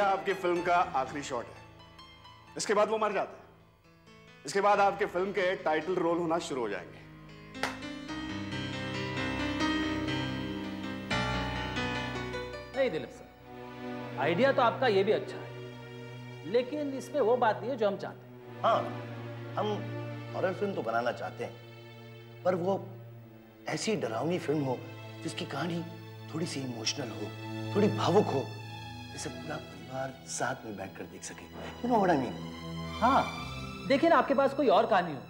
यह आपकी फिल्म का आखिरी शॉट है। इसके बाद वो मर जाता है। इसके बाद आपके फिल्म के टाइटल रोल होना शुरू हो जाएंगे। नहीं दिलीप सर, आइडिया तो आपका ये भी अच्छा है, लेकिन इसमें वो बात नहीं है जो हम चाहते हैं। हाँ, हम हॉरर फिल्म तो बनाना चाहते हैं, पर वो ऐसी डरावनी फिल्म हो जिसकी कहानी थोड़ी सी इमोशनल हो, थोड़ी भावुक हो, जिसे पूरा परिवार साथ में बैठकर देख सके। You know what I mean? हाँ, देखिए ना, आपके पास कोई और कहानी हो,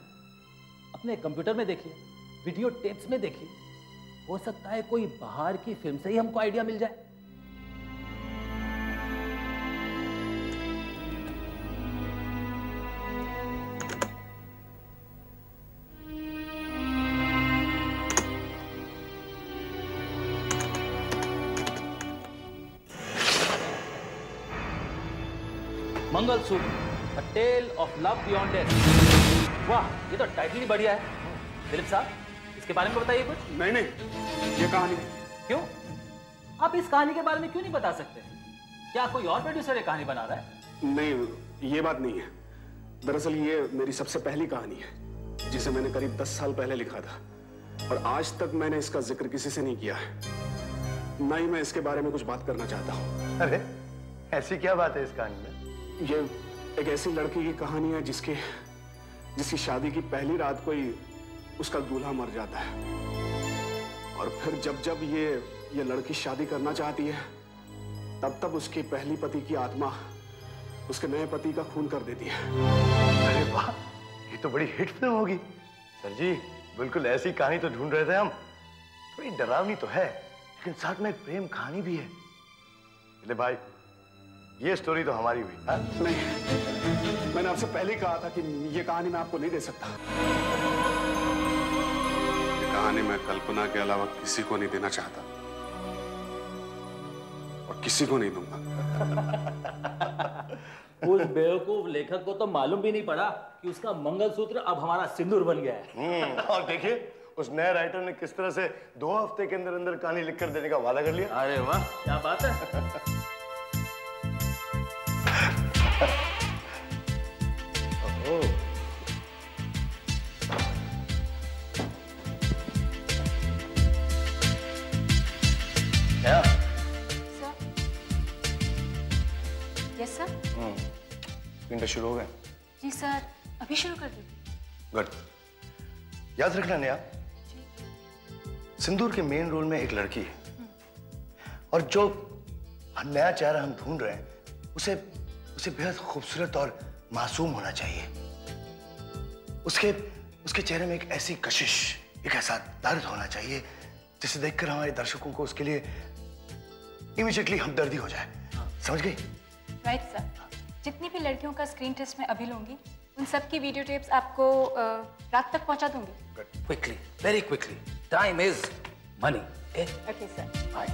अपने कंप्यूटर में देखिए, वीडियो टेप्स में देखिए, हो सकता है कोई बाहर की फिल्म से ही हमको आइडिया मिल जाए। Mangalsutra, A Tale of Love Beyond Death। वाह, ये तो टाइटल ही बढ़िया है। दिलीप साहब, इसके बारे में बताइए कुछ। नहीं, ये कहानी। क्यों? आप इस कहानी के बारे में क्यों नहीं बता सकते? क्या कोई और प्रोड्यूसर ये कहानी बना रहा है? नहीं, ये बात नहीं है। दरअसल ये मेरी सबसे पहली कहानी है, जिसे मैंने करीब 10 साल पहले लिखा था, और आज तक मैंने इसका जिक्र किसी से नहीं किया है। ना ही मैं इसके बारे में कुछ बात करना चाहता हूँ। अरे, ऐसी क्या बात है इस कहानी में? ये एक ऐसी लड़की की कहानी है जिसकी शादी की पहली रात कोई उसका दूल्हा मर जाता है, और फिर जब ये लड़की शादी करना चाहती है, तब उसके पहली पति की आत्मा उसके नए पति का खून कर देती है। अरे वाह, ये तो बड़ी हिट फिल्म होगी। सर जी, बिल्कुल ऐसी कहानी तो ढूंढ रहे थे हम। थोड़ी डरावनी तो है, लेकिन साथ में एक प्रेम कहानी भी है। ले भाई, ये स्टोरी तो हमारी हुई। हाँ? नहीं, मैंने आपसे पहले कहा था कि ये कहानी मैं आपको नहीं दे सकता। ये कहानी मैं कल्पना के अलावा किसी को नहीं देना चाहता, और किसी को नहीं दूंगा। उस बेवकूफ लेखक को तो मालूम भी नहीं पड़ा कि उसका मंगलसूत्र अब हमारा सिंदूर बन गया है। और देखिए, उस नए राइटर ने किस तरह से 2 हफ्ते के अंदर अंदर कहानी लिखकर देने का वादा कर लिया। अरे वाह, क्या बात है। क्या? Sir, yes sir. स्क्रीन शुरू हो गए? जी सर, अभी शुरू कर दीजिए। गुड। याद रखना नया, सिंदूर के मेन रोल में एक लड़की है, और जो नया चेहरा हम ढूंढ रहे हैं उसे बेहद खूबसूरत और मासूम होना चाहिए। उसके चेहरे में एक ऐसी कशिश, एक ऐसा दर्द होना चाहिए जिसे देखकर हमारे दर्शकों को उसके लिए इमीडिएटली हमदर्दी हो जाए। समझ गई? Right sir. जितनी भी लड़कियों का स्क्रीन टेस्ट मैं अभी लूंगी, उन सब की वीडियो टेप्स आपको रात तक पहुंचा दूंगी। Quickly, very quickly. Time is money. Okay sir, bye.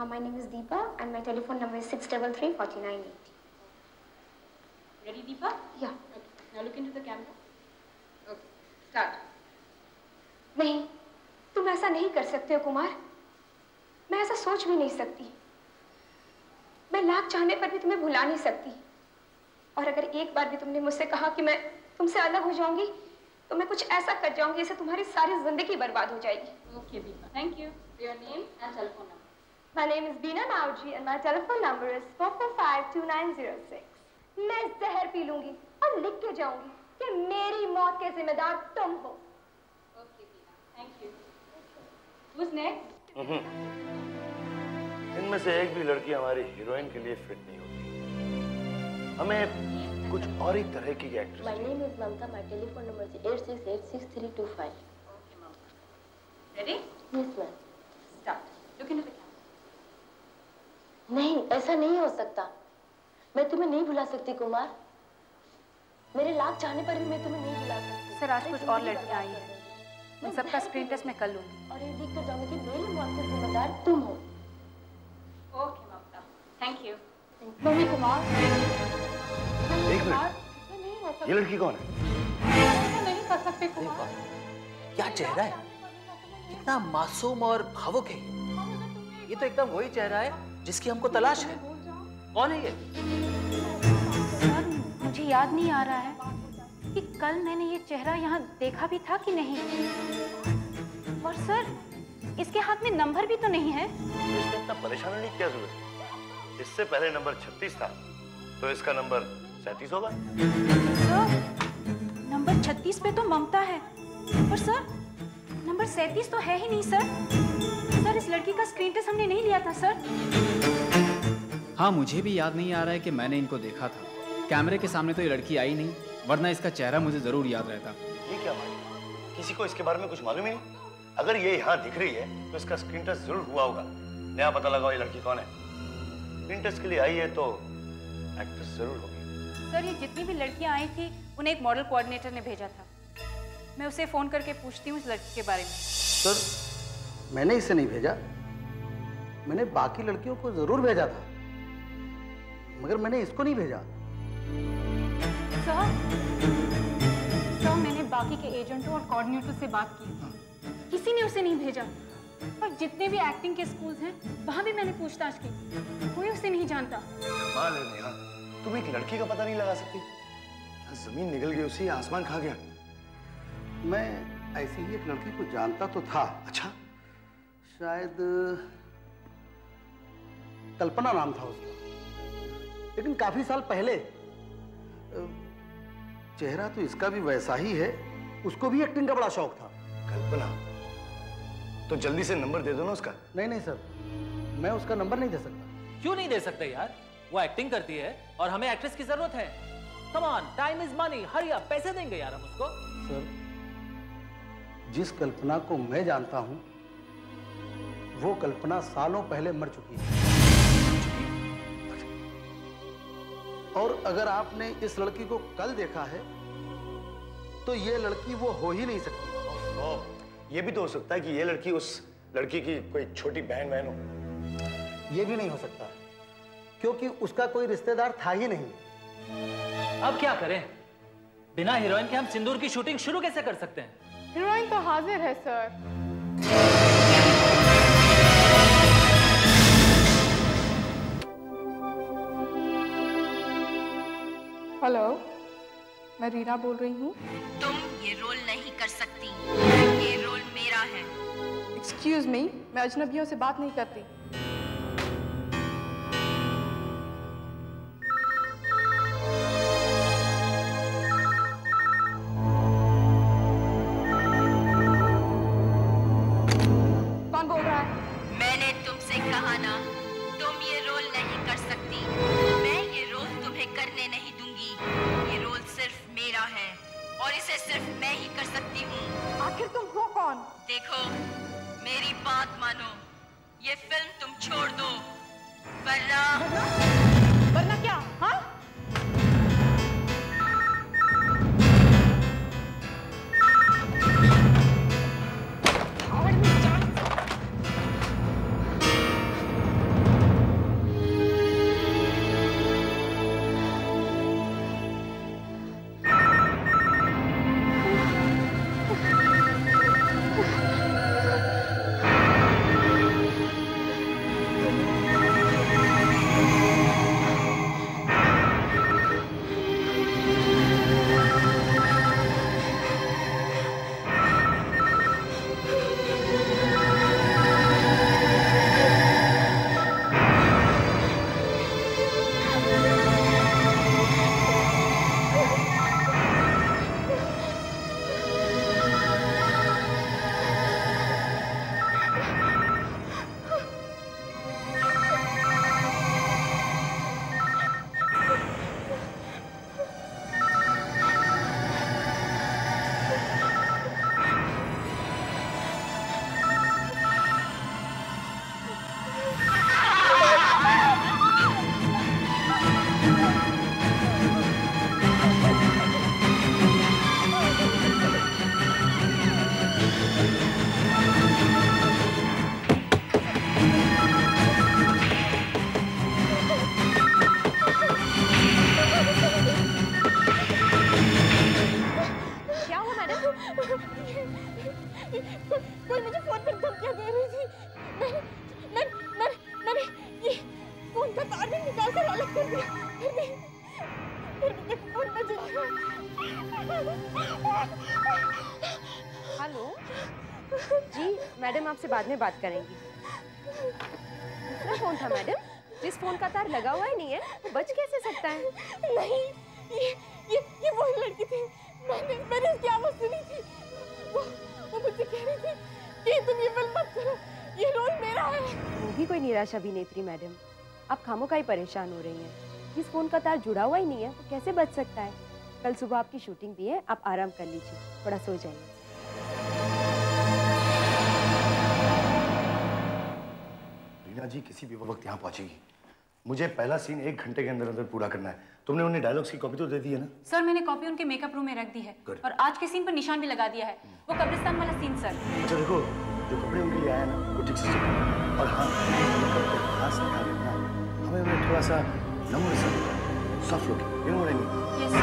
My name is Deepa and my telephone number is 633-4980. Ready, Deepa? Yeah. Okay. Now look into the camera. Okay. Start. नहीं, तुम ऐसा नहीं कर सकते हो कुमार। मैं ऐसा सोच भी नहीं सकती। मैं लाख चाहने पर भी तुम्हें भुला नहीं सकती। और अगर एक बार भी तुमने मुझसे कहा कि मैं तुमसे अलग हो जाऊंगी, तो मैं कुछ ऐसा कर जाऊंगी जिससे तुम्हारी सारी जिंदगी बर्बाद हो जाएगी। Okay, Deepa. Thank you. Your name and telephone number. My name is Beena Nauji and my telephone number is 445-2906. मैं जहर पी लूंगी और लिख के जाऊंगी कि मेरी मौत के जिम्मेदार तुम हो। Okay, Beena. Thank you. Who's next? इनमें से एक भी लड़की हमारी हीरोइन के लिए फिट नहीं होती। हमें कुछ और ही तरह की actress. My name is Mamta. My telephone number is 86866325. Okay, Mamta. Ready? Yes, ma'am. Start. Look into the camera. नहीं, ऐसा नहीं हो सकता। मैं तुम्हें नहीं भुला सकती कुमार। मेरे लाख चाहने पर भी मैं तुम्हें नहीं भुला सकती। सर, आज कुछ और लड़कियां आई हैं। उन सबका स्क्रीन टेस्ट मैं कर लूंगी। और ये देख कर जाऊंगी कि मेरी मौत के जिम्मेदार तुम हो। Okay Mamata, thank you. नहीं कुमार, एक मिनट, ये लड़की कौन है? ऐसा नहीं कर सकते कुमार। क्या चेहरा है, कितना मासूम और भावुक है ये तो एकदम वही चेहरा है जिसकी हमको तलाश है। कौन है ये? सर, मुझे याद नहीं आ रहा है कि कल मैंने ये चेहरा यहाँ देखा भी था कि नहीं। और सर, इसके हाथ में नंबर भी तो नहीं है। इसमें इतना परेशान होने की क्या जरूरत है? इससे पहले नंबर 36 था, तो इसका नंबर 37 होगा। सर, नंबर 36 पे तो ममता है, पर सर नंबर 37 तो है ही नहीं सर। सर, इस लड़की का स्क्रीन टेस्ट हमने नहीं लिया था सर। हाँ, मुझे भी याद नहीं आ रहा है कि मैंने इनको देखा था। कैमरे के सामने तो ये लड़की आई नहीं, वरना इसका चेहरा मुझे जरूर याद रहता। ये क्या बात है? किसी को इसके बारे में कुछ मालूम ही नहीं? अगर ये यहाँ दिख रही है तो इसका स्क्रीन टेस्ट जरूर हुआ होगा। नया पता लगाओ ये लड़की कौन है। स्क्रीन टेस्ट के लिए आई है तो एक्ट्रेस जरूर होगी। सर, ये जितनी भी लड़कियां आई थी उन्हें एक मॉडल कोऑर्डिनेटर ने भेजा था। मैं उसे फोन करके पूछती हूँ इस लड़की के बारे में। सर, मैंने इसे नहीं भेजा, मैंने बाकी लड़कियों को जरूर भेजा था, मगर मैंने इसको नहीं भेजा। सर, मैंने बाकी के एजेंटों और कोऑर्डिनेटर से बात की, किसी ने उसे नहीं भेजा। और जितने भी एक्टिंग के स्कूल्स हैं वहां भी मैंने पूछताछ की, कोई उसे नहीं जानता। कमाल है नेहा, तुम एक लड़की का पता नहीं लगा सकती? जमीन निकल गई उसी, आसमान खा गया। मैं ऐसी ही एक लड़की को जानता तो था। अच्छा? शायद कल्पना नाम था उसका, लेकिन काफी साल पहले। चेहरा तो इसका भी वैसा ही है, उसको भी एक्टिंग का बड़ा शौक था। कल्पना? तो जल्दी से नंबर दे दो ना उसका। नहीं सर, मैं उसका नंबर नहीं दे सकता। क्यों नहीं दे सकते यार? वो एक्टिंग करती है और हमें एक्ट्रेस की जरूरत है। Come on, time is money, hurry up, पैसे देंगे यार हम उसको। सर, जिस कल्पना को मैं जानता हूं, वो कल्पना सालों पहले मर चुकी है। और अगर आपने इस लड़की को कल देखा है, तो ये लड़की वो हो ही नहीं सकती। ये भी तो हो सकता है कि ये लड़की उस लड़की की कोई छोटी बहन हो। ये भी नहीं हो सकता, क्योंकि उसका कोई रिश्तेदार था ही नहीं। अब क्या करें? बिना हीरोइन के हम सिंदूर की शूटिंग शुरू कैसे कर सकते हैं? हीरोइन तो हाजिर है सर। हेलो, मैं रीना बोल रही हूँ। तुम ये रोल नहीं कर सकती, ये रोल मेरा है। एक्सक्यूज मी, मैं अजनबियों से बात नहीं करती। कौन बोल रहा है? मैंने तुमसे कहा ना, तुम ये रोल नहीं कर सकती। मैं ये रोल तुम्हें करने नहीं दूंगी। ये रोल सिर्फ मेरा है और इसे सिर्फ मैं ही कर सकती हूँ। आखिर तुम हो कौन? देखो, मेरी बात मानो, ये फिल्म तुम छोड़ दो, वरना क्या? हाँ? मैडम आपसे बाद में बात करेंगी। दूसरा फोन था मैडम, जिस फोन का तार लगा हुआ ही नहीं है वो बच कैसे सकता है? नहीं, ये वही लड़की थी। मैंने उसकी आवाज सुनी थी। वो मुझसे कह रही थी कि तुम ये फिल्म मत करो, ये रोल मेरा है। वो भी कोई निराश अभिनेत्री मैडम, आप खामोखा ही परेशान हो रही हैं। जिस फोन का तार जुड़ा हुआ ही नहीं है वो कैसे बच सकता है? कल सुबह आपकी शूटिंग भी है, आप आराम कर लीजिए, थोड़ा सो जाइए। रीना जी किसी भी वक्त यहाँ पहुंचेगी। मुझे पहला सीन 1 घंटे के अंदर अंदर पूरा करना है। तुमने उन्हें डायलॉग्स की कॉपी तो दे दी है ना? सर मैंने कॉपी उनके मेकअप रूम में रख दी है और आज के सीन पर निशान भी लगा दिया है। वो कब्रिस्तान वाला सीन सर। अच्छा देखो, जो कपड़े उनके लिए आया ना वो ठीक से चुका। और हाँ, खास ध्यान रखना, हमें उन्हें थोड़ा सा नम्र सा soft look, you know what I mean. Yes sir.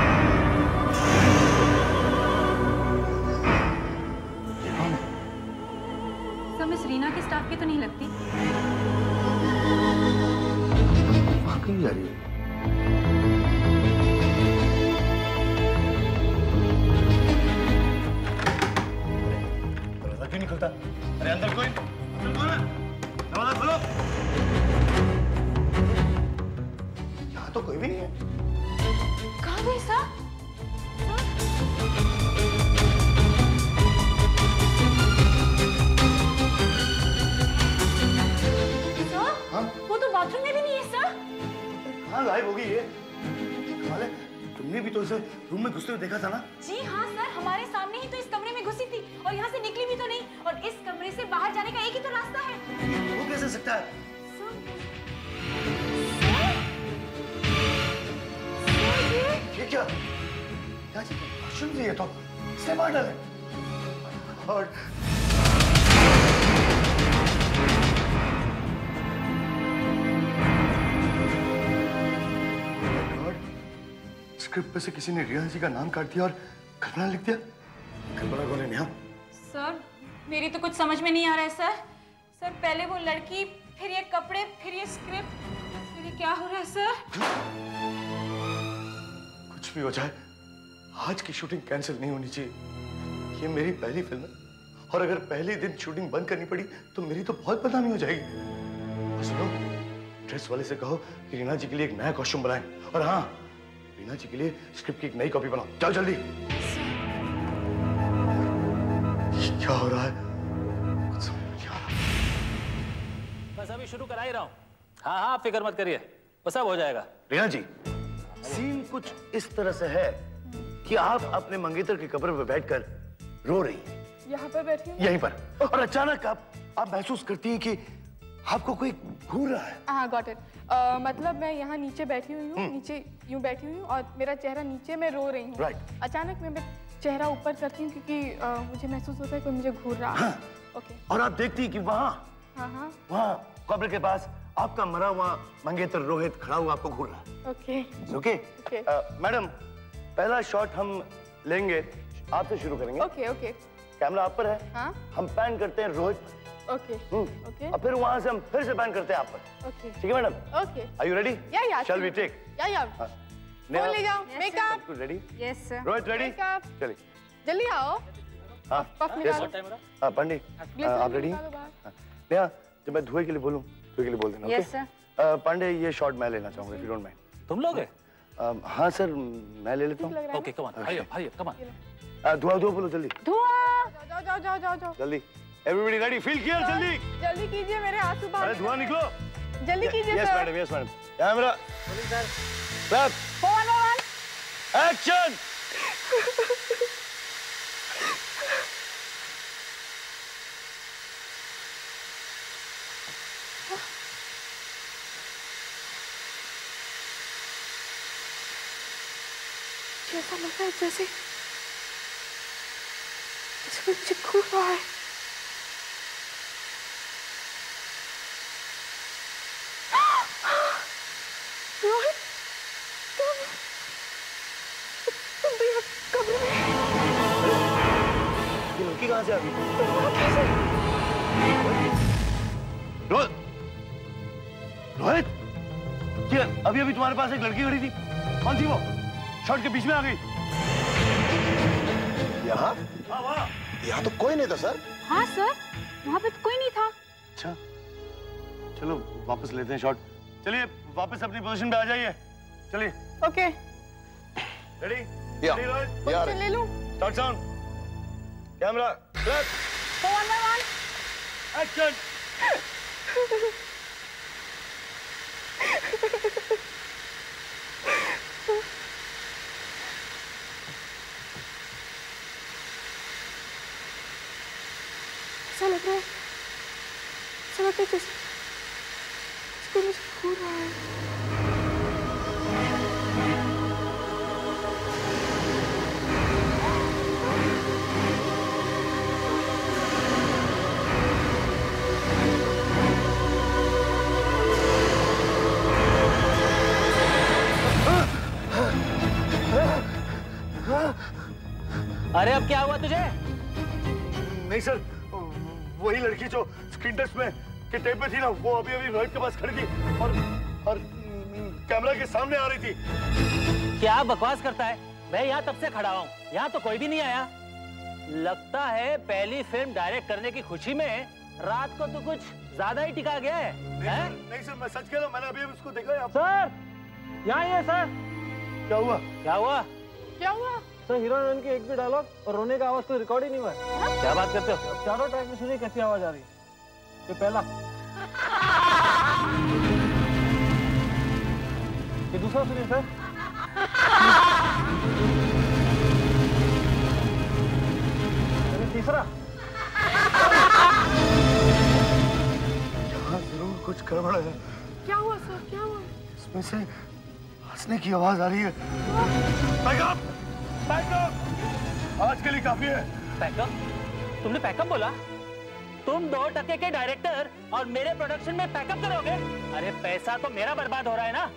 ये कौन है? सर मिस रीना के स्टाफ की तो नहीं लगती। वहाँ कहीं जा रही है? दरवाजा क्यों नहीं खुलता? अरे अंदर कोई? अंदर कौन है? दरवाजा खोलो। यहाँ तो कोई भी नहीं है। कहाँ गए सर? हाँ? वो तो बाथरूम में भी नहीं है सर। हाँ गायब होगी ये। कमाल है, तुमने भी तो इसे रूम में घुसते हुए देखा था ना? जी हाँ सर, हमारे सामने ही तो इस कमरे में घुसी थी और यहाँ से निकली भी तो नहीं। और इस कमरे से बाहर जाने का एक ही तो रास्ता है। वो कैसे सकता है? ये क्या? क्या चीज़ है? वॉशरूम से ये तो इसने मार डाले। और स्क्रिप्ट पे से किसी ने रिया जी का नाम काट दिया और कल्पना लिख दिया। कल्पना कौन है नेहा? सर मेरी तो कुछ समझ में नहीं आ रहा है सर। सर पहले वो लड़की, फिर ये कपड़े, फिर ये स्क्रिप्ट, फिर ये क्या हो रहा है सर? कुछ भी हो जाए, आज की शूटिंग कैंसिल नहीं होनी चाहिए। ये मेरी पहली फिल्म है और अगर पहले दिन शूटिंग बंद करनी पड़ी तो मेरी तो बहुत बदनामी हो जाएगी। और सुनो, ड्रेस वाले से कहो कि रीना जी के लिए एक नया कॉस्ट्यूम बनाएं। और हाँ, रीना जी के लिए स्क्रिप्ट की एक नई कॉपी बनाओ। जाओ जल्दी। क्या हो रहा है? कुछ समझ नहीं आ रहा। बस अभी शुरू करा ही रहा हूँ। हाँ हाँ, फिक्र मत करिए, बस अब हो जाएगा। रीना जी, सीन कुछ इस तरह से है कि आप अपने मंगेतर की कब्र पर बैठकर रो रही हैं। यहाँ पर बैठी हूँ? यहीं पर। और अचानक आप महसूस करती हैं कि आपको कोई घूर रहा है। हाँ, गॉट इट। मतलब मैं यहाँ नीचे बैठी हुई हूँ, नीचे यूं बैठी हुई हूँ और मेरा चेहरा नीचे, मैं रो रही हूँ। Right. अचानक मैं चेहरा ऊपर करती हूँ क्योंकि मुझे महसूस होता है कि मुझे घूर रहा है। हाँ। ओके। और आप देखती हैं कि वहाँ कब्र के पास आपका मरा हुआ मंगेतर रोहित खड़ा हुआ आपको घूर रहा है। ओके। ओके। मैडम, पहला शॉट हम लेंगे, आपसे शुरू करेंगे। Okay okay. कैमरा आप पर है। हाँ? हम पैन करते हैं रोहित पर। Okay okay. और फिर वहां से हम फिर से पैन करते हैं आप पर। ओके। ठीक है madam? Okay. Are you ready? या शैल वी टेक? या फोन ले जाओ। मेकअप सब कुछ ready? Yes sir. Rohit ready? Makeup चलिए। जल्दी आओ। हाँ पफ निकालो। हाँ पंडित आप रेडी? नेहा, जब मैं धुएं के लिए बोलूं, धुएं के लिए बोल देना। Yes sir. पांडे, ये शॉट मैं लेना चाहूंगा, इफ यू डोंट माइंड। तुम लोगे? हाँ सर, मैं ले लेता हूँ। Okay, come on, hurry up, come on. धुआं बोलो जल्दी। धुआं। जाओ। जल्दी। Everybody ready? फील किया जल्दी। जल्दी कीजिए, मेरे आंसू बाहर। अरे धुआं निकलो। जल्दी कीजिए yes sir. Madam, yes madam. Camera. Clap. 1 action. ऐसा लग रहा है जैसे कोई मुझे घूर रहा है। रोहित, तुम तो यहाँ कमरे में। ये लड़की कहाँ से आ गई? रोहित, ये अभी तुम्हारे पास एक लड़की खड़ी थी, कौन थी वो? शॉट के बीच में आ गई। यहाँ? यहाँ तो कोई नहीं था सर। हाँ सर, वहाँ पे तो कोई नहीं था। अच्छा, चलो वापस लेते हैं शॉट। चलिए वापस अपनी पोजीशन पे आ जाइए। चलिए। ओके। रेडी? या। पोजीशन ले लूं? Start sound. Camera cut. 1 by 1 action. ऐसा लग रहा है जैसे इसको मुझे हो रहा है। अरे अब क्या हुआ तुझे? नहीं सर, वही लड़की जो स्क्रीन टेस्ट में के टेप में थी ना, वो अभी अभी रोहित के पास खड़ी थी और कैमरा के सामने आ रही थी। क्या बकवास करता है? मैं यहाँ तब से खड़ा हूँ, यहाँ तो कोई भी नहीं आया। लगता है पहली फिल्म डायरेक्ट करने की खुशी में रात को तो कुछ ज्यादा ही टिका गया है। नहीं सर, मैं सच कह रहा हूँ, मैंने अभी उसको देखा है। सर, यहाँ ही है सर। क्या हुआ? क्या हुआ? क्या हुआ? सर, हीरो हीरोइन की एक भी डायलॉग और रोने का आवाज कोई रिकॉर्ड ही नहीं हुआ है। क्या बात करते हो? चारों ट्रैक में सुनिए कैसी आवाज आ रही है। ये पहला, ये दूसरा सुनिए सर। ये तीसरा। यहाँ जरूर कुछ गड़बड़ है। क्या हुआ सर? क्या हुआ? इसमें से हंसने की आवाज आ रही है। बैकअप! बैकअप! आज के लिए काफी है। बैकअप? तुमने बैकअप बोला? तुम 2 टके के डायरेक्टर और मेरे प्रोडक्शन में बैकअप करोगे? अरे पैसा तो मेरा बर्बाद हो रहा है ना।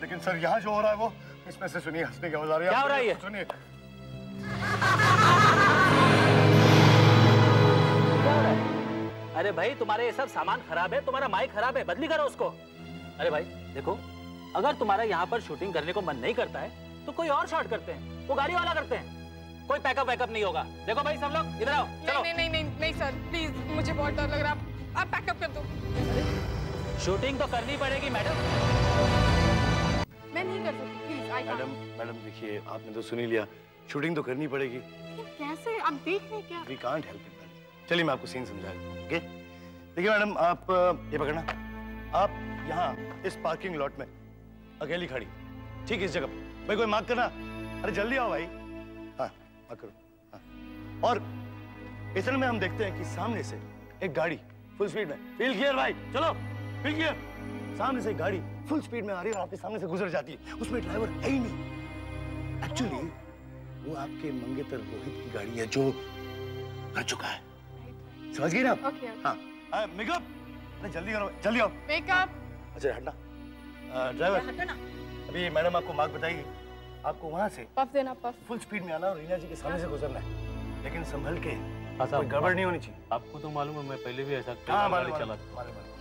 लेकिन सर, यहाँ जो हो रहा है वो, इसमें से सुनिए हंसने की आवाज आ रही है। क्या हो रहा है? सुनिए। क्या हो रहा है? अरे भाई, तुम्हारे ये सब सामान खराब है, तुम्हारा माइक खराब है, बदली करो उसको। अरे भाई देखो, अगर तुम्हारा यहाँ पर शूटिंग करने को मन नहीं करता है तो कोई और शॉट करते हैं, वो गाड़ी वाला करते हैं। कोई पैकअप वैकअप नहीं होगा। देखो भाई, सब लोग इधर आओ, चलो। नहीं सर, प्लीज, मुझे बहुत डर लग रहा है। आप पैकअप कर दो। शूटिंग तो करनी पड़ेगी मैडम। मैं नहीं कर सकती, प्लीज। मैडम देखिए, आपने तो सुन ही लिया, शूटिंग तो करनी पड़ेगी। कैसे? आप देख रहे क्या? We can't help it, madam. चलिए मैं आपको सीन समझा देता हूँ, ओके? देखिए मैडम, आप ये पकड़ना। आप यहाँ इस पार्किंग लॉट में अकेली खड़ी, ठीक, इस जगह पे। भाई कोई मार्क करना। अरे जल्दी आओ भाई। हाँ, मार्क करो। हाँ। और इतने में हम देखते हैं कि सामने से एक गाड़ी फुल स्पीड में, फील क्लियर भाई, चलो, फील क्लियर। सामने से एक गाड़ी फुल स्पीड में आ रही है और आपके सामने से गुजर जाती है। उसमें ड्राइवर है ही नहीं। एक्चुअली वो आपके मंगेतर रोहित की गाड़ी है जो कर चुका है। समझ गई ना आप? ओके। हाँ, मेकअप। अरे जल्दी करो, जल्दी आओ। मेकअप। अच्छा हटना। ड्राइवर, अभी मैडम आपको मार्क बताएगी। आपको वहाँ से पफ देना, पफ। फुल स्पीड में आना और रीना जी के सामने से गुजरना है, लेकिन संभल के। कोई गड़बड़ नहीं होनी चाहिए। आपको तो मालूम है, मैं पहले भी ऐसा गाड़ी चला।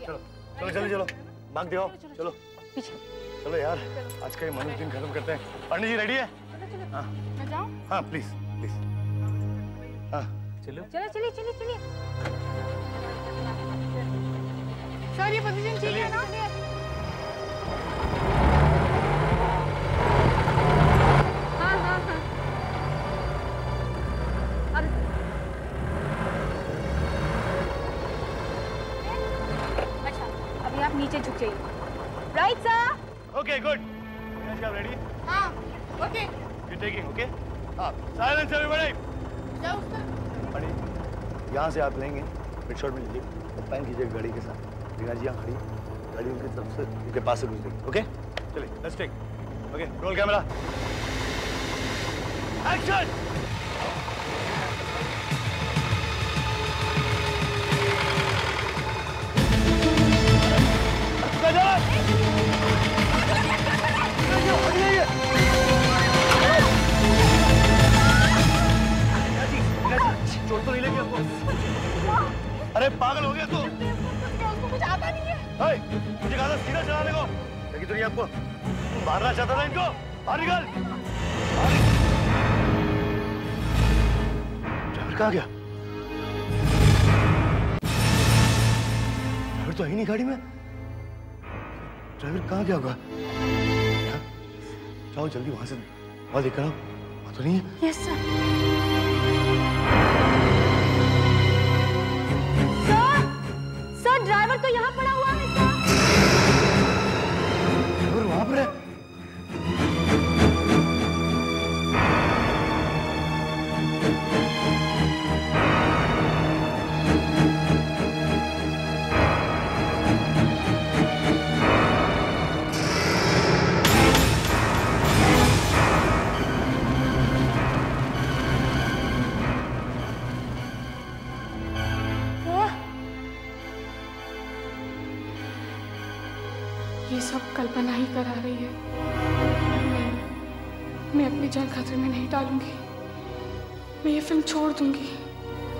चलो चलो जल्दी चलो, भाग दिखाओ, चलो पीछे। चलो यार, आज का ये मनुष्य दिन खत्म करते हैं। पंडित जी रेडी है? हाँ मैं जाऊं? हाँ प्लीज प्लीज। हाँ चलो चलिए चलिए चलिए। सर, ये पोजीशन ठीक है ना? हाँ हाँ हाँ। अच्छा, अभी आप नीचे झुक जाइए। Right sir. Okay good. आप रेडी? हाँ, ओके। You taking, okay? हाँ, साइलेंस एवरीबॉडी। जाओ सर। पंडित, यहाँ से आप लेंगे, मिड शॉट में लीजिए और पैन कीजिए गाड़ी के साथ। रीना जी यहाँ खड़ी, गाड़ी उनकी तरफ से, उनके पास से गुजरेगी, ओके? चलिए, let's take. Okay, roll camera. Action! चोट तो नहीं लगी आपको? अरे पागल हो गया तो? उसको कुछ आता नहीं है। मुझे कहा था सीधा चलाने को, लेकिन तो नहीं आपको मारना चाहता था इनको। बाहर निकल। ड्राइवर कहाँ गया? तो है ही नहीं गाड़ी में। ड्राइवर कहाँ गया होगा? जाओ जल्दी वहां से दवा लेकर आओ। वहां तो नहीं है? Yes sir. सर ड्राइवर तो यहाँ पड़ा हुआ है सर। ड्राइवर वहां पर है? ये सब कल्पना ही करा रही है। नहीं, मैं अपनी जान खतरे में नहीं डालूंगी। मैं ये फिल्म छोड़ दूंगी।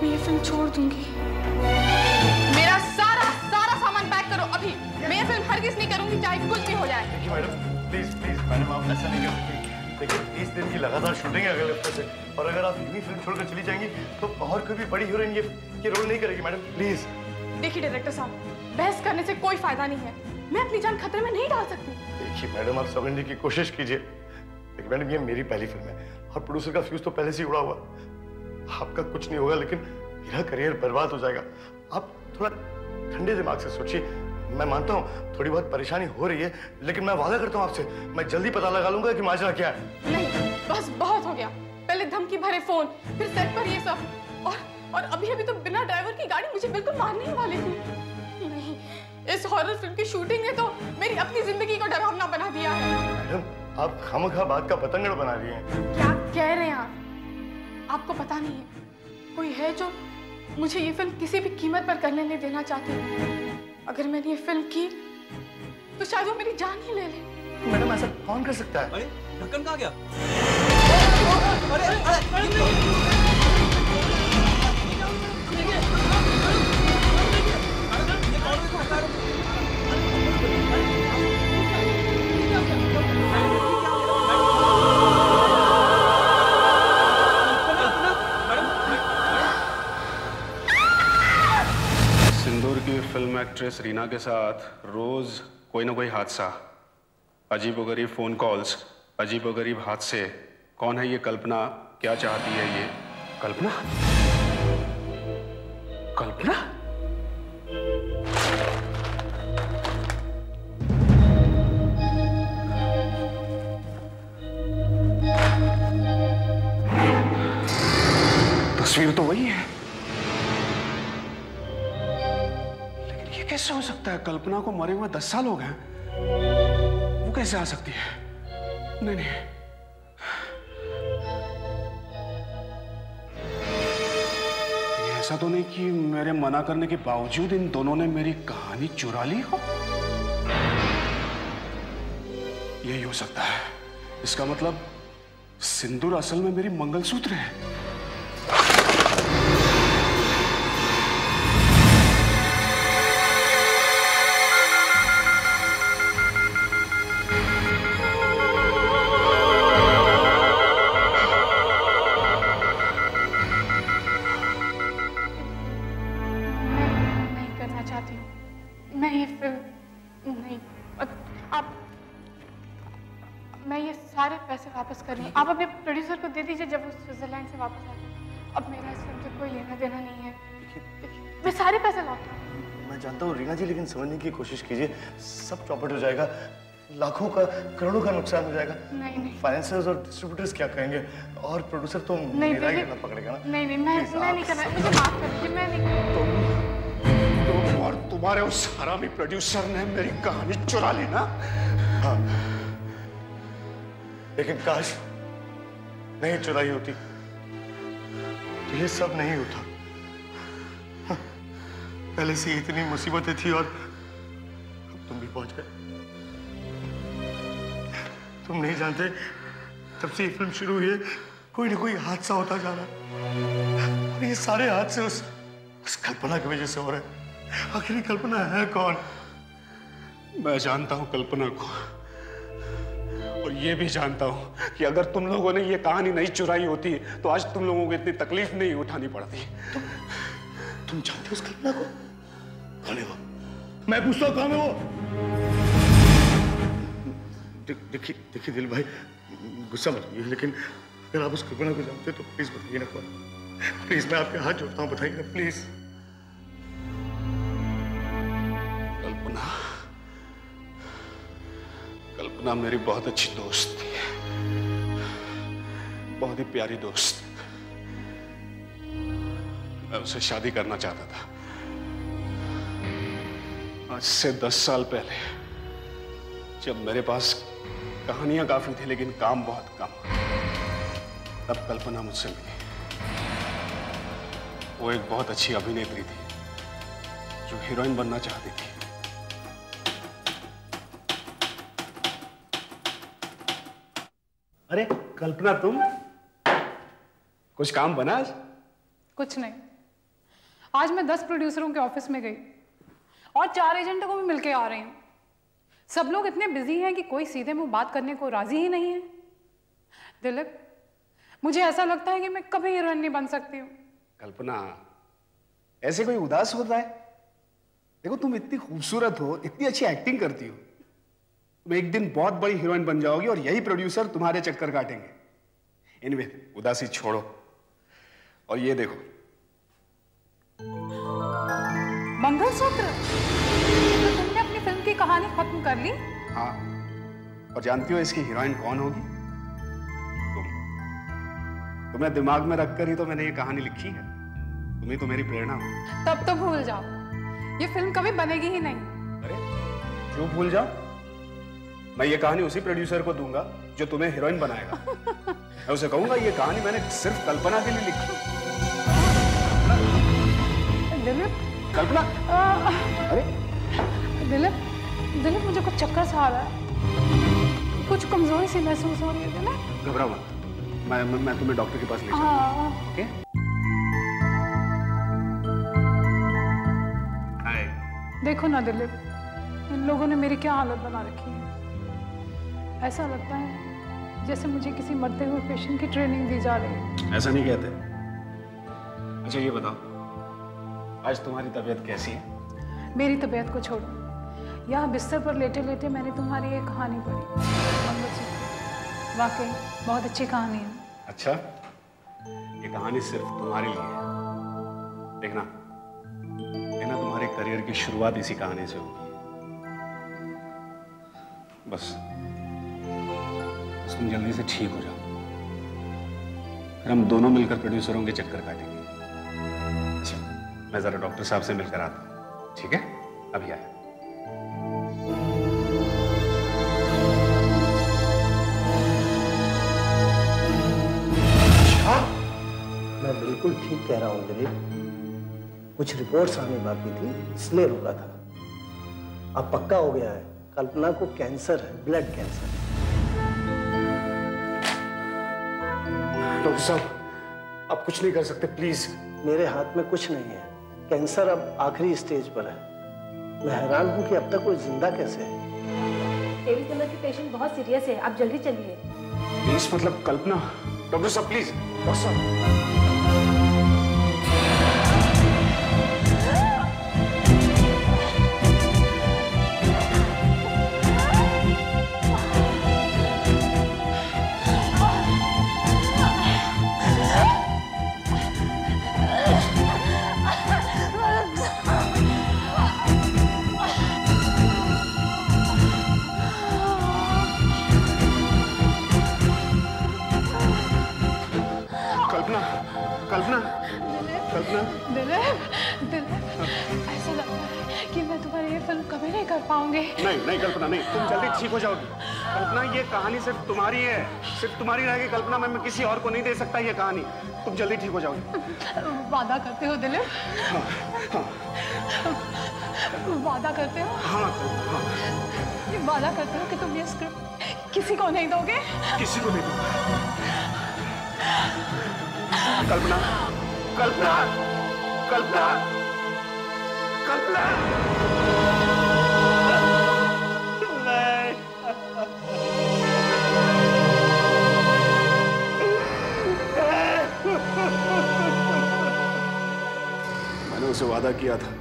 मैं ये फिल्म छोड़ दूंगी। मेरा सारा सामान पैक करो अभी। मैं ये फिल्म हरगिज़ नहीं करूंगी, चाहे कुछ भी हो जाए। देखिए मैडम, प्लीज मैडम, आप ऐसा नहीं कर सकती। देखिए 30 दिन की लगातार शूटिंग है अगले हफ्ते से, और अगर आप यूं ही फिल्म छोड़कर चली जाएंगी तो और कोई भी बड़ी हीरोइन ये रोल नहीं करेगी मैडम, प्लीज। देखिए डायरेक्टर साहब, बहस करने से कोई फायदा नहीं है। मैं अपनी जान खतरे में नहीं डाल सकती। देखिए मैडम, आप समझने की कोशिश कीजिए। देखिए मैडम, ये मेरी पहली फिल्म है और प्रोड्यूसर का फ्यूज तो पहले से ही उड़ा हुआ। आपका कुछ नहीं होगा, लेकिन मेरा करियर बर्बाद हो जाएगा। आप थोड़ा ठंडे दिमाग से सोचिए। मैं मानता हूँ थोड़ी बहुत परेशानी हो रही है, लेकिन मैं वादा करता हूँ आपसे, मैं जल्दी पता लगा लूंगा कि माजरा क्या है। नहीं, बस बहुत हो गया। पहले धमकी भरे फोन, फिर सेट पर ये सब, और अभी तो बिना ड्राइवर की गाड़ी मुझे बिल्कुल मारने ही वाली थी। नहीं, इस हॉरर फिल्म की शूटिंग ने तो मेरी अपनी जिंदगी को डरावना बना दिया है। मैडम, आप खामखा बात का पतंगड़ बना रही हैं। क्या कह रहे हैं आप? आपको पता नहीं है, कोई है जो मुझे ये फिल्म किसी भी कीमत पर करने नहीं देना चाहती। अगर मैंने ये फिल्म की तो शायद वो मेरी जान ही ले ले। मैडम, ऐसा कौन कर सकता है? अरे ढक्कन कहाँ गया? सिंदूर की फिल्म एक्ट्रेस रीना के साथ रोज कोई ना कोई हादसा, अजीबोगरीब फोन कॉल्स, अजीबोगरीब हादसे। कौन है ये कल्पना? क्या चाहती है ये कल्पना? कल्पना? तस्वीर तो वही है, लेकिन ये कैसे हो सकता है? कल्पना को मरे हुए 10 साल हो गए, वो कैसे आ सकती है? नहीं नहीं, ऐसा तो नहीं कि मेरे मना करने के बावजूद इन दोनों ने मेरी कहानी चुरा ली हो? यही हो सकता है। इसका मतलब सिंदूर असल में मेरी मंगलसूत्र है। वापस कर रही हूँ। आप अपने प्रोड्यूसर को दे दीजिए जब वो स्विट्जरलैंड से वापस आए। अब मेरा इस फिल्म से कोई लेना देना नहीं है। मैं सारे पैसे लौटा। मैं जानता हूँ रीना जी, लेकिन समझने की कोशिश कीजिए। सब चौपट हो जाएगा, लाखों का करोड़ों का नुकसान हो जाएगा। नहीं, फाइनेंसर्स और डिस्ट्रीब्यूटर्स क्या कहेंगे? और प्रोड्यूसर तो मेरा ही गला पकड़ेगा ना। नहीं, मैं नहीं कर रहा। मुझे माफ कर दीजिए, मैं नहीं। तुम और तुम्हारे उस हरामी प्रोड्यूसर ने मेरी कहानी चुरा ली ना? हाँ, लेकिन काश नहीं चुराई होती तो ये सब नहीं होता। पहले से इतनी मुसीबतें थी और अब तुम भी पहुंच गए। तुम नहीं जानते, तब से ये फिल्म शुरू हुई है कोई ना कोई हादसा होता जा रहा है, और ये सारे हादसे उस कल्पना की वजह से हो रहे हैं। आखिर ये कल्पना है कौन? मैं जानता हूं कल्पना को, और ये भी जानता हूं कि अगर तुम लोगों ने ये कहानी नहीं चुराई होती तो आज तुम लोगों को इतनी तकलीफ नहीं उठानी पड़ती। तुम जानते हो उस कल्पना को? कौन है वो? मैं पूछता हूँ कौन है वो? देखिए दिल भाई, गुस्सा मत कीजिए, लेकिन अगर आप उस कल्पना को जानते तो प्लीज बताइए ना कौन। प्लीज, मैं आपके हाथ जोड़ता हूँ, बताइए ना प्लीज। कल्पना, कल्पना मेरी बहुत अच्छी दोस्त थी, बहुत ही प्यारी दोस्त। मैं उससे शादी करना चाहता था। आज से 10 साल पहले, जब मेरे पास कहानियां काफी थी लेकिन काम बहुत कम, तब कल्पना मुझसे मिली। वो एक बहुत अच्छी अभिनेत्री थी जो हीरोइन बनना चाहती थी। अरे कल्पना, तुम? कुछ काम बना आज? कुछ नहीं। आज मैं 10 प्रोड्यूसरों के ऑफिस में गई और 4 एजेंटों को भी मिलके आ रही हूँ। सब लोग इतने बिजी हैं कि कोई सीधे मुंह बात करने को राजी ही नहीं है। दिलीप, मुझे ऐसा लगता है कि मैं कभी हीरोइन नहीं बन सकती हूँ। कल्पना, ऐसे कोई उदास होता है? देखो, तुम इतनी खूबसूरत हो, इतनी अच्छी एक्टिंग करती हो, तुम एक दिन बहुत बड़ी हीरोइन बन जाओगी और यही प्रोड्यूसर तुम्हारे चक्कर काटेंगे। एनीवे, उदासी छोड़ो और ये देखो। मंगलसूत्र? तो तुमने अपनी फिल्म की कहानी खत्म कर ली? हाँ, और जानती हो इसकी हीरोइन कौन होगी? तुम्हें दिमाग में रखकर ही तो मैंने ये कहानी लिखी है। तुम ही तो मेरी प्रेरणा हो। तब तो भूल जाओ, ये फिल्म कभी बनेगी ही नहीं। अरे क्यों भूल जाओ? मैं ये कहानी उसी प्रोड्यूसर को दूंगा जो तुम्हें हीरोइन बनाएगा। मैं उसे कहूंगा ये कहानी मैंने सिर्फ कल्पना के लिए लिखी। दिलीप, कल्पना, अरे दिलीप, मुझे कुछ चक्कर सा आ रहा है, कुछ कमजोरी सी महसूस हो रही है। दिलीप, घबराओ मत, मैं तुम्हें डॉक्टर के पास ले जाऊंगा। ओके? हाय। देखो ना दिलीप, इन लोगों ने मेरी क्या हालत बना रखी है। ऐसा लगता है जैसे मुझे किसी मरते हुए पेशेंट की ट्रेनिंग दी जा रही है। ऐसा नहीं कहते। अच्छा ये बताओ, आज तुम्हारी तबीयत कैसी है? मेरी तबीयत को छोड़ो, यहाँ बिस्तर पर लेटे लेटे मैंने तुम्हारी एक कहानी पढ़ी, मंगलसूत्र। वाकई बहुत अच्छी कहानी है। अच्छा, ये कहानी सिर्फ तुम्हारे लिए है। देखना, तुम्हारे करियर की शुरुआत इसी कहानी से होगी। बस तुम जल्दी से ठीक हो जाओ, फिर हम दोनों मिलकर प्रोड्यूसरों के चक्कर काटेंगे। अच्छा, मैं जरा डॉक्टर साहब से मिलकर आता हूँ, ठीक है? अभी आया। मैं बिल्कुल ठीक कह रहा हूँ दिलीप, कुछ रिपोर्ट्स आने बाकी थी इसलिए रुका था। अब पक्का हो गया है, कल्पना को कैंसर है, ब्लड कैंसर। डॉक्टर साहब, आप कुछ नहीं कर सकते प्लीज? मेरे हाथ में कुछ नहीं है, कैंसर अब आखिरी स्टेज पर है। मैं हैरान हूँ कि अब तक वो जिंदा कैसे है। तेरी समझ के पेशेंट बहुत सीरियस है, आप जल्दी चलिए। प्लीज, मतलब कल्पना। डॉक्टर साहब प्लीज। डॉक्टर साहब, दिलीप, ऐसा लगता है कि मैं तुम्हारी ये फिल्म कभी नहीं कर पाऊंगी। नहीं कल्पना, नहीं, तुम जल्दी ठीक हो जाओगी। कल्पना, ये कहानी सिर्फ तुम्हारी है, सिर्फ तुम्हारी रहेगी कल्पना। मैं किसी और को नहीं दे सकता ये कहानी। तुम जल्दी ठीक हो जाओगी। वादा करते हो दिलीप? हाँ, हाँ। वादा करते हो? हाँ, हाँ। ये वादा करते हो कि तुम ये स्क्रिप्ट किसी को नहीं दोगे? किसी को नहीं दूंगा। कल्पना, कल्पना, कल्पना, कल्पना। मैंने उसे वादा किया था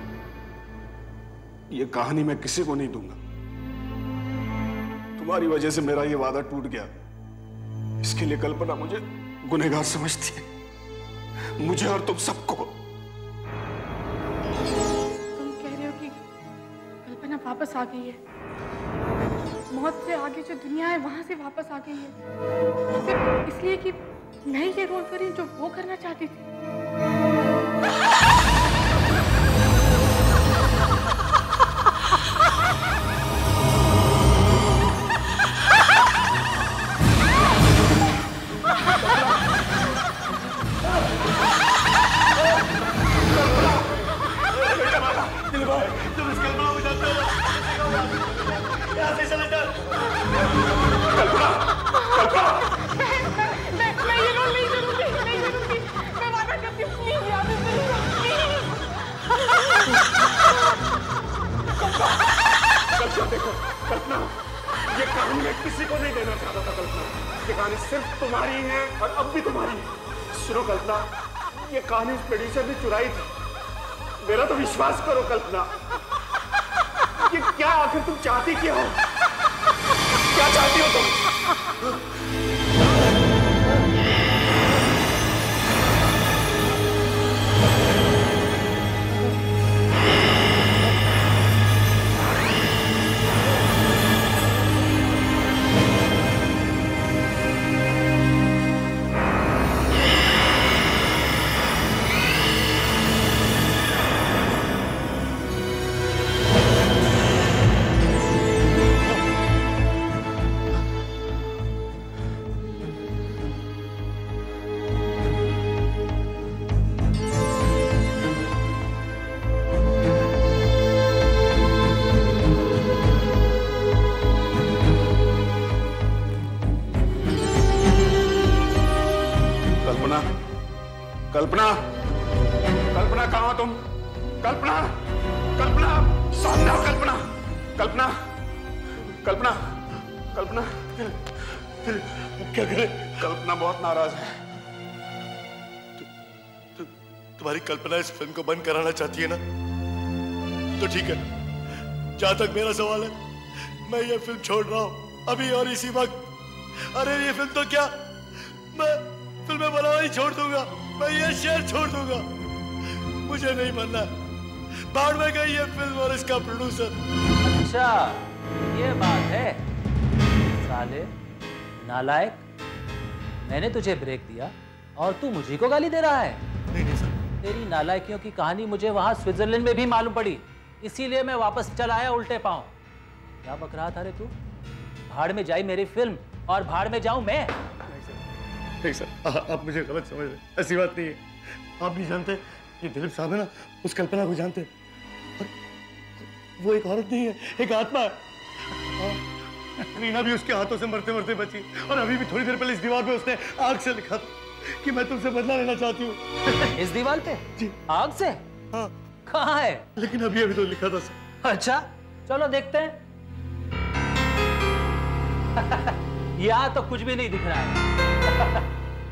ये कहानी मैं किसी को नहीं दूंगा। तुम्हारी वजह से मेरा ये वादा टूट गया। इसके लिए कल्पना मुझे गुनहगार समझती है, मुझे और तुम सबको। तुम कह रहे हो कि कल्पना वापस आ गई है? मौत से आगे जो दुनिया है वहां से वापस आ गई है, सिर्फ इसलिए कि मैं ये रोल कर रही हूँ जो वो करना चाहती थी। देखो कल्पना, ये कहानी मैं किसी को नहीं देना चाहता था कल्पना। ये कहानी सिर्फ तुम्हारी है और अब भी तुम्हारी है। सुनो कल्पना, ये कहानी उस प्रोड्यूसर ने चुराई थी। मेरा तो विश्वास करो कल्पना। ये क्या आखिर तुम चाहती क्या हो? क्या चाहती हो तुम? कल्पना, कल्पना कहाँ हो तुम? कल्पना, कल्पना सामने आओ। कल्पना, कल्पना, कल्पना, कल्पना, क्या करे? कल्पना बहुत नाराज है। तुम्हारी कल्पना इस फिल्म को बंद कराना चाहती है ना? तो ठीक है, जहां तक मेरा सवाल है, मैं ये फिल्म छोड़ रहा हूं अभी और इसी वक्त। अरे ये फिल्म तो क्या, मैं फिल्में बनाना ही छोड़ दूंगा, मैं ये शहर छोड़ दूंगा, मुझे नहीं बनना। बाढ़ में गई ये फिल्म और इसका प्रोड्यूसर। अच्छा ये बात है। साले नालायक, मैंने तुझे ब्रेक दिया और तू मुझे को गाली दे रहा है। नहीं सर, तेरी नालायकियों की कहानी मुझे वहां स्विट्जरलैंड में भी मालूम पड़ी, इसीलिए मैं वापस चला आया उल्टे पांव। क्या बक रहा था रे तू? भाड़ में जाई मेरी फिल्म और भाड़ में जाऊं मैं? नहीं सर, आप मुझे गलत समझ रहे, ऐसी बात नहीं है। आप नहीं जानते, ये दिलीप साहब है ना, उस कल्पना को जानते। और वो एक औरत नहीं है, एक आत्मा है। रीना भी उसके हाथों से मरते मरते बची, और अभी भी थोड़ी देर पहले इस दीवार पे उसने आग से लिखा था कि मैं तुमसे बदला लेना चाहती हूँ। इस दीवार पे? जी। आग से? हाँ। कहाँ है? लेकिन अभी तो लिखा था सर। अच्छा चलो देखते हैं। यहाँ तो कुछ भी नहीं दिख रहा है।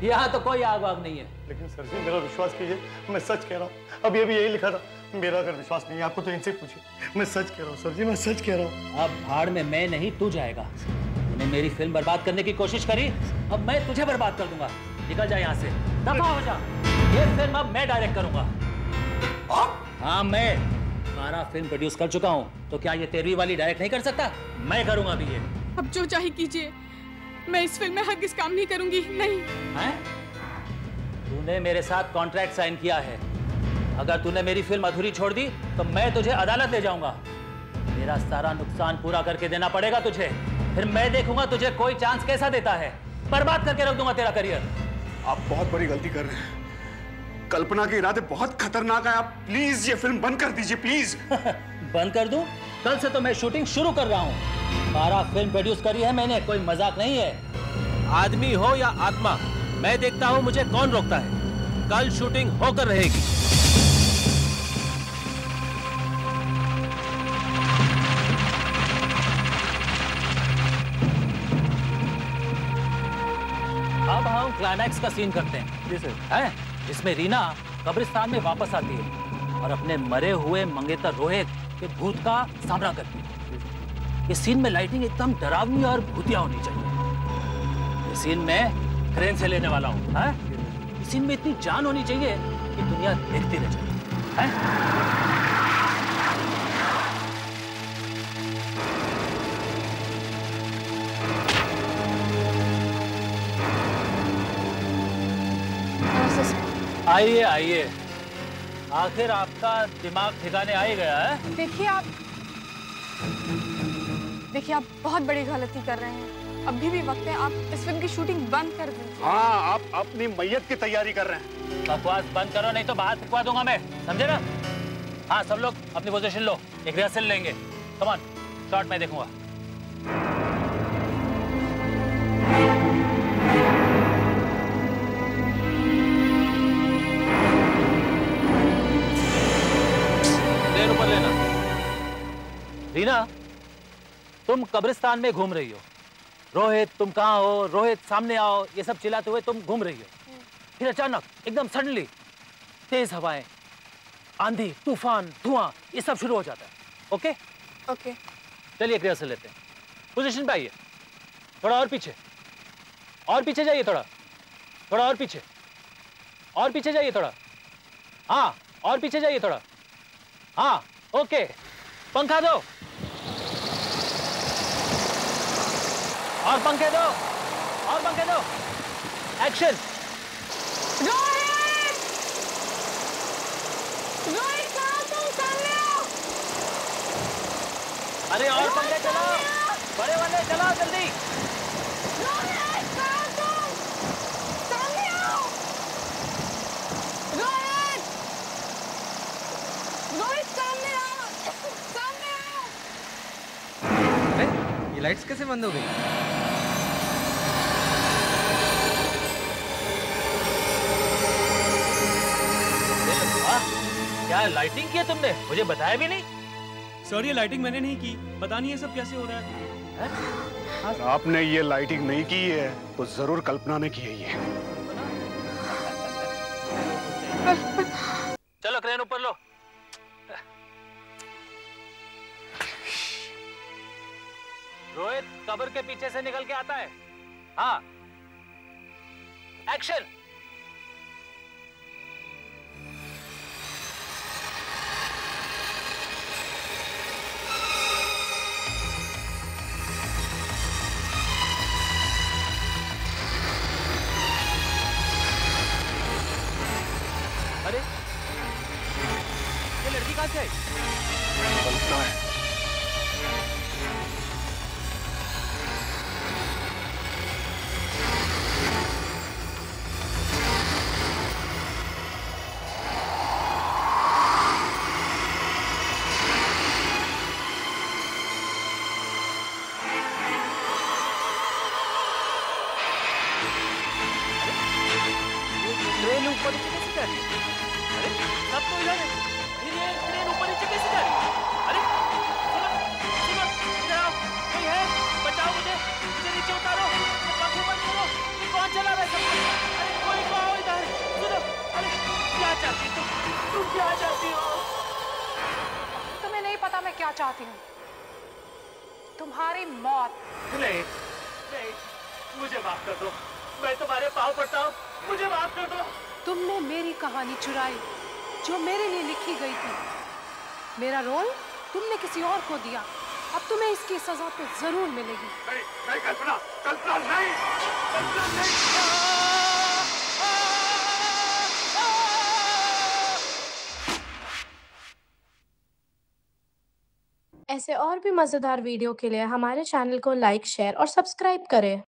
यहाँ तो कोई आग वाग नहीं है। लेकिन सर जी मेरा विश्वास कीजिए, मैं सच कह रहा हूँ, अभी अभी यही लिखा था। मेरा अगर विश्वास नहीं है आपको तो इनसे पूछिए, मैं सच कह रहा हूँ सर जी, मैं सच कह रहा हूँ। अब भाड़ में मैं नहीं तू जाएगा। तूने मेरी फिल्म बर्बाद करने की कोशिश करी, अब मैं तुझे बर्बाद कर दूंगा। निकल जा यहाँ से, दफा हो जा। ये फिल्म अब मैं डायरेक्ट करूंगा। हाँ मैं 12 फिल्म प्रोड्यूस कर चुका हूँ, तो क्या ये 13वीं वाली डायरेक्ट नहीं कर सकता? मैं करूंगा अभी ये। अब जो चाहे कीजिए, मैं इस फिल्म में हरगिज़ काम नहीं करूंगी। नहीं। हैं? तूने मेरे साथ कॉन्ट्रैक्ट साइन किया है, अगर तूने मेरी फिल्म अधूरी छोड़ दी तो मैं तुझे अदालत ले जाऊंगा। मेरा सारा नुकसान पूरा करके देना पड़ेगा तुझे, फिर मैं देखूंगा तुझे कोई चांस कैसा देता है। बर्बाद करके रख दूंगा तेरा करियर। आप बहुत बड़ी गलती कर रहे हैं। कल्पना के इरादे बहुत खतरनाक है। आप प्लीज ये फिल्म बंद कर दीजिए, प्लीज। बंद कर दूं? कल से तो मैं शूटिंग शुरू कर रहा हूँ। 12 फिल्म प्रोड्यूस करी है मैंने, कोई मजाक नहीं है। आदमी हो या आत्मा, मैं देखता हूँ मुझे कौन रोकता है। कल शूटिंग होकर रहेगी। अब हम क्लाइमैक्स का सीन करते हैं। जी सर। हैं? इसमें रीना कब्रिस्तान में वापस आती है और अपने मरे हुए मंगेतर रोहित कि भूत का सामना करती है। इस सीन में लाइटिंग एकदम डरावनी और भूतिया होनी चाहिए। इस सीन में क्रेन से लेने वाला हूँ, है? इस सीन में इतनी जान होनी चाहिए कि दुनिया देखती रह जाए, है? आइए आइए, आखिर आपका दिमाग ठिकाने आ ही गया है। देखिए आप बहुत बड़ी गलती कर रहे हैं। अभी भी वक्त है, आप इस फिल्म की शूटिंग बंद कर दीजिए। हाँ, आप अपनी मैयत की तैयारी कर रहे हैं। बकवास बंद करो, नहीं तो बाहर फिकवा दूंगा मैं, समझे ना? हाँ, सब लोग अपनी पोजीशन लो, एक रिहर्सल लेंगे। कम ऑन, शॉट मैं देखूंगा। ऊपर लेना। रीना, तुम कब्रिस्तान में घूम रही हो। रोहित तुम कहाँ हो, रोहित सामने आओ, ये सब चिल्लाते हुए तुम घूम रही हो। फिर अचानक एकदम सडनली तेज हवाएं, आंधी, तूफान, धुआं, ये सब शुरू हो जाता है। ओके ओके, चलिए एक रिहर्सल लेते हैं। पोजीशन पे आइए, थोड़ा और पीछे, और पीछे जाइए, थोड़ा और पीछे, और पीछे जाइए थोड़ा। हाँ, और पीछे जाइए थोड़ा। हाँ, ओके, पंखा दो, और पंखे दो, और पंखे दो। एक्शन। रोहित! रोहित कहाँ तुम? सामने आओ। अरे और पंखे चलाओ, बड़े वाले चलाओ जल्दी। रोहित कहाँ तुम? सामने आओ। रोहित! रोहित सामने आओ, सामने आओ। अरे ये लाइट्स कैसे बंद हो गई? क्या लाइटिंग की है तुमने? मुझे बताया भी नहीं। सर ये लाइटिंग मैंने नहीं की, पता नहीं ये सब कैसे हो रहा है। अगर आपने ये लाइटिंग नहीं की है तो जरूर कल्पना ने की है ये। चलो क्रेन ऊपर लो। रोहित कब्र के पीछे से निकल के आता है। हाँ, एक्शन। अरे ये लड़की कहाँ से आई? कल्पना है। ट्रेन ऊपर नीचे कैसे जा रही है? अरे सब तो इधर है, ये ट्रेन ऊपर नीचे कैसे जा रही है? अरे सुनो सुनो, इधर आओ, कोई है? बचाओ मुझे, मुझे नीचे उतारो, ये पंखे बंद करो। ये कौन चला रहा है सब? अरे कोई तो आओ इधर, सुनो। अरे क्या चाहती तुम क्या चाहती हो? तुम्हें नहीं पता मैं क्या चाहती हूँ? तुम्हारी मौत। नहीं नहीं, मुझे माफ कर दो, मैं तुम्हारे पाँव पड़ता हूँ, मुझे माफ कर दो। तुमने मेरी कहानी चुराई जो मेरे लिए लिखी गई थी। मेरा रोल तुमने किसी और को दिया, अब तुम्हें इसकी सजा तो जरूर मिलेगी। नहीं नहीं कल्पना, कल्पना नहीं, कल्पना नहीं। ऐसे और भी मजेदार वीडियो के लिए हमारे चैनल को लाइक, शेयर और सब्सक्राइब करें।